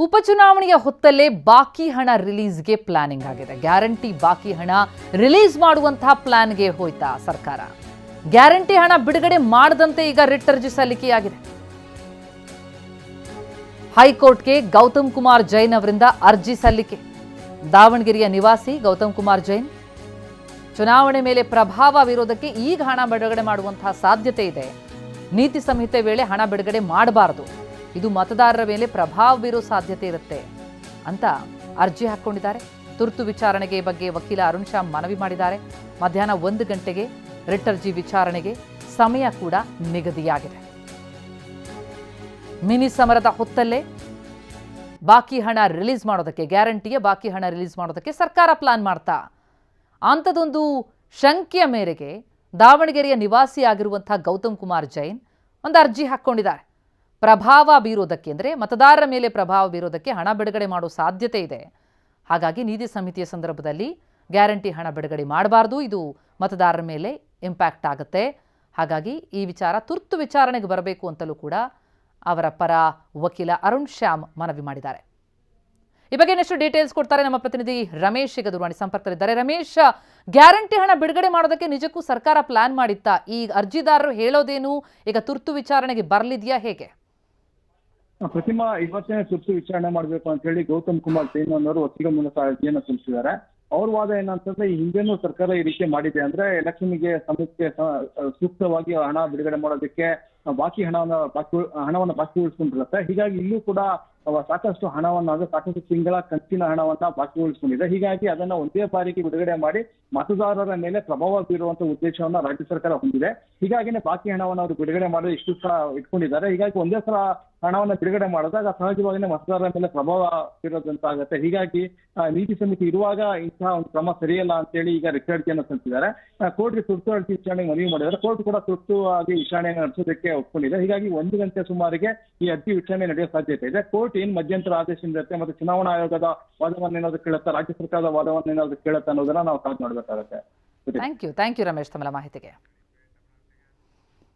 ಉಪಚುನಾವಣೆಯ ಹೊತ್ತಲ್ಲೇ ಬಾಕಿ ಹಣ ರಿಲೀಸ್ಗೆ ಪ್ಲಾನಿಂಗ್ ಆಗಿದೆ. ಗ್ಯಾರಂಟಿ ಬಾಕಿ ಹಣ ರಿಲೀಸ್ ಮಾಡುವಂತಹ ಪ್ಲಾನ್ಗೆ ಹೋಯ್ತಾ ಸರ್ಕಾರ. ಗ್ಯಾರಂಟಿ ಹಣ ಬಿಡುಗಡೆ ಮಾಡದಂತೆ ಈಗ ರಿಟ್ ಅರ್ಜಿ ಸಲ್ಲಿಕೆಯಾಗಿದೆ. ಹೈಕೋರ್ಟ್ಗೆ ಗೌತಮ್ ಕುಮಾರ್ ಜೈನ್ ಅವರಿಂದ ಅರ್ಜಿ ಸಲ್ಲಿಕೆ. ದಾವಣಗೆರೆಯ ನಿವಾಸಿ ಗೌತಮ್ ಕುಮಾರ್ ಜೈನ್ ಚುನಾವಣೆ ಮೇಲೆ ಪ್ರಭಾವ ಬೀರೋದಕ್ಕೆ ಈಗ ಹಣ ಬಿಡುಗಡೆ ಮಾಡುವಂತಹ ಸಾಧ್ಯತೆ ಇದೆ. ನೀತಿ ಸಂಹಿತೆ ವೇಳೆ ಹಣ ಬಿಡುಗಡೆ ಮಾಡಬಾರದು, ಇದು ಮತದಾರರ ಮೇಲೆ ಪ್ರಭಾವ ಬೀರೋ ಸಾಧ್ಯತೆ ಇರುತ್ತೆ ಅಂತ ಅರ್ಜಿ ಹಾಕೊಂಡಿದ್ದಾರೆ. ತುರ್ತು ವಿಚಾರಣೆಗೆ ಬಗ್ಗೆ ವಕೀಲ ಅರುಣ್ ಶ್ಯಾಮ್ ಮನವಿ ಮಾಡಿದ್ದಾರೆ. ಮಧ್ಯಾಹ್ನ 1 ಗಂಟೆಗೆ ರಿಟ್ ಅರ್ಜಿ ವಿಚಾರಣೆಗೆ ಸಮಯ ಕೂಡ ನಿಗದಿಯಾಗಿದೆ. ಮಿನಿ ಸಮರದ ಹೊತ್ತಲ್ಲೇ ಬಾಕಿ ಹಣ ರಿಲೀಸ್ ಮಾಡೋದಕ್ಕೆ, ಗ್ಯಾರಂಟಿಯ ಬಾಕಿ ಹಣ ರಿಲೀಸ್ ಮಾಡೋದಕ್ಕೆ ಸರ್ಕಾರ ಪ್ಲಾನ್ ಮಾಡ್ತಾ ಅಂಥದ್ದೊಂದು ಶಂಕೆಯ ಮೇರೆಗೆ ದಾವಣಗೆರೆಯ ನಿವಾಸಿಯಾಗಿರುವಂತಹ ಗೌತಮ್ ಕುಮಾರ್ ಜೈನ್ ಒಂದು ಅರ್ಜಿ ಹಾಕ್ಕೊಂಡಿದ್ದಾರೆ. ಪ್ರಭಾವ ಬೀರೋದಕ್ಕೆ ಅಂದರೆ ಮತದಾರರ ಮೇಲೆ ಪ್ರಭಾವ ಬೀರೋದಕ್ಕೆ ಹಣ ಬಿಡುಗಡೆ ಮಾಡೋ ಸಾಧ್ಯತೆ ಇದೆ. ಹಾಗಾಗಿ ನೀತಿ ಸಮಿತಿಯ ಸಂದರ್ಭದಲ್ಲಿ ಗ್ಯಾರಂಟಿ ಹಣ ಬಿಡುಗಡೆ ಮಾಡಬಾರ್ದು, ಇದು ಮತದಾರರ ಮೇಲೆ ಇಂಪ್ಯಾಕ್ಟ್ ಆಗುತ್ತೆ. ಹಾಗಾಗಿ ಈ ವಿಚಾರ ತುರ್ತು ವಿಚಾರಣೆಗೆ ಬರಬೇಕು ಅಂತಲೂ ಕೂಡ ಅವರ ಪರ ವಕೀಲ ಅರುಣ್ ಶ್ಯಾಮ್ ಮನವಿ ಮಾಡಿದ್ದಾರೆ. ಈ ಬಗ್ಗೆ ಇನ್ನಷ್ಟು ಡೀಟೇಲ್ಸ್ ಕೊಡ್ತಾರೆ ನಮ್ಮ ಪ್ರತಿನಿಧಿ ರಮೇಶ್. ಈಗ ದೂರವಾಣಿ ಸಂಪರ್ಕದಲ್ಲಿದ್ದಾರೆ. ರಮೇಶ್, ಗ್ಯಾರಂಟಿ ಹಣ ಬಿಡುಗಡೆ ಮಾಡೋದಕ್ಕೆ ನಿಜಕ್ಕೂ ಸರ್ಕಾರ ಪ್ಲಾನ್ ಮಾಡಿತ್ತಾ? ಈ ಅರ್ಜಿದಾರರು ಹೇಳೋದೇನು, ಈಗ ತುರ್ತು ವಿಚಾರಣೆಗೆ ಬರಲಿದೆಯಾ, ಹೇಗೆ? ಪ್ರತಿಮಾ, ಇವತ್ತೇ ತುರ್ತು ವಿಚಾರಣೆ ಮಾಡಬೇಕು ಅಂತ ಹೇಳಿ ಗೌತಮ್ ಕುಮಾರ್ ಜೈನ್ ಅವರು ವಕೀಲ ಮೂಲಕ ಅರ್ಜಿಯನ್ನು ಸಲ್ಲಿಸಿದ್ದಾರೆ. ಅವ್ರ ವಾದ ಏನಂತಂದ್ರೆ, ಈ ಹಿಂದೆನೂ ಸರ್ಕಾರ ಈ ರೀತಿ ಮಾಡಿದೆ, ಅಂದ್ರೆ ಎಲೆಕ್ಷನ್ಗೆ ಸಮಯಕ್ಕೆ ಸೂಕ್ತವಾಗಿ ಹಣ ಬಿಡುಗಡೆ ಮಾಡೋದಕ್ಕೆ ಬಾಕಿ ಹಣವನ್ನ ಬಾಕಿ ಉಳಿಸ್ಕೊಂಡಿರುತ್ತೆ. ಹೀಗಾಗಿ ಇಲ್ಲೂ ಕೂಡ ಸಾಕಷ್ಟು ಹಣವನ್ನ, ಸಾಕಷ್ಟು ತಿಂಗಳ ಕಂತಿನ ಹಣವನ್ನ ಬಾಕಿ ಉಳಿಸ್ಕೊಂಡಿದೆ. ಹೀಗಾಗಿ ಅದನ್ನ ಒಂದೇ ಬಾರಿಗೆ ಬಿಡುಗಡೆ ಮಾಡಿ ಮತದಾರರ ಮೇಲೆ ಪ್ರಭಾವ ಬೀರುವಂತ ಉದ್ದೇಶವನ್ನ ರಾಜ್ಯ ಸರ್ಕಾರ ಹೊಂದಿದೆ. ಹೀಗಾಗಿನೇ ಬಾಕಿ ಹಣವನ್ನು ಅವರು ಬಿಡುಗಡೆ ಮಾಡಿ ಇಷ್ಟು ಸಹ ಇಟ್ಕೊಂಡಿದ್ದಾರೆ. ಹೀಗಾಗಿ ಒಂದೇ ಸಲ ಹಣವನ್ನ ಬಿಡುಗಡೆ ಮಾಡಿದಾಗ ಸಹಜವಾಗಿನೇ ಮತದಾರರ ಮೇಲೆ ಪ್ರಭಾವ ಬೀರೋದಂತಾಗುತ್ತೆ. ಹೀಗಾಗಿ ನೀತಿ ಸಮಿತಿ ಇರುವಾಗ ಇಂತಹ ಒಂದು ಕ್ರಮ ಸರಿಯಲ್ಲ ಅಂತೇಳಿ ಈಗ ರಿಟ್ ಅರ್ಜಿಯನ್ನು ಸಲ್ಲಿಸಿದ್ದಾರೆ. ಕೋರ್ಟ್ಗೆ ತುರ್ತು ಅರ್ಜಿ ವಿಚಾರಣೆಗೆ ಮನವಿ ಮಾಡಿದ್ದಾರೆ. ಕೋರ್ಟ್ ಕೂಡ ತುರ್ತು ಆಗಿ ವಿಚಾರಣೆಯನ್ನು ನಡೆಸೋದಕ್ಕೆ ಒಪ್ಕೊಂಡಿದೆ. ಹೀಗಾಗಿ 1 ಗಂಟೆ ಸುಮಾರಿಗೆ ಈ ಅರ್ಜಿ ವಿಚಾರಣೆ ನಡೆಯುವ ಸಾಧ್ಯತೆ ಇದೆ. ಕೋರ್ಟ್ ಏನ್ ಮಧ್ಯಂತರ ಆದೇಶ ನೀಡುತ್ತೆ, ಮತ್ತೆ ಚುನಾವಣಾ ಆಯೋಗದ ವಾದವನ್ನೇನಾದ್ರು ಕೇಳುತ್ತಾ, ರಾಜ್ಯ ಸರ್ಕಾರದ ವಾದವನ್ನೇನಾದ್ರು ಕೇಳುತ್ತಾ ಅನ್ನೋದನ್ನ ನಾವು ಕಾದು ನೋಡ್ಬೇಕಾಗುತ್ತೆ. ಥ್ಯಾಂಕ್ ಯು ರಮೇಶ್ ತಮ್ಮ ಮಾಹಿತಿಗೆ.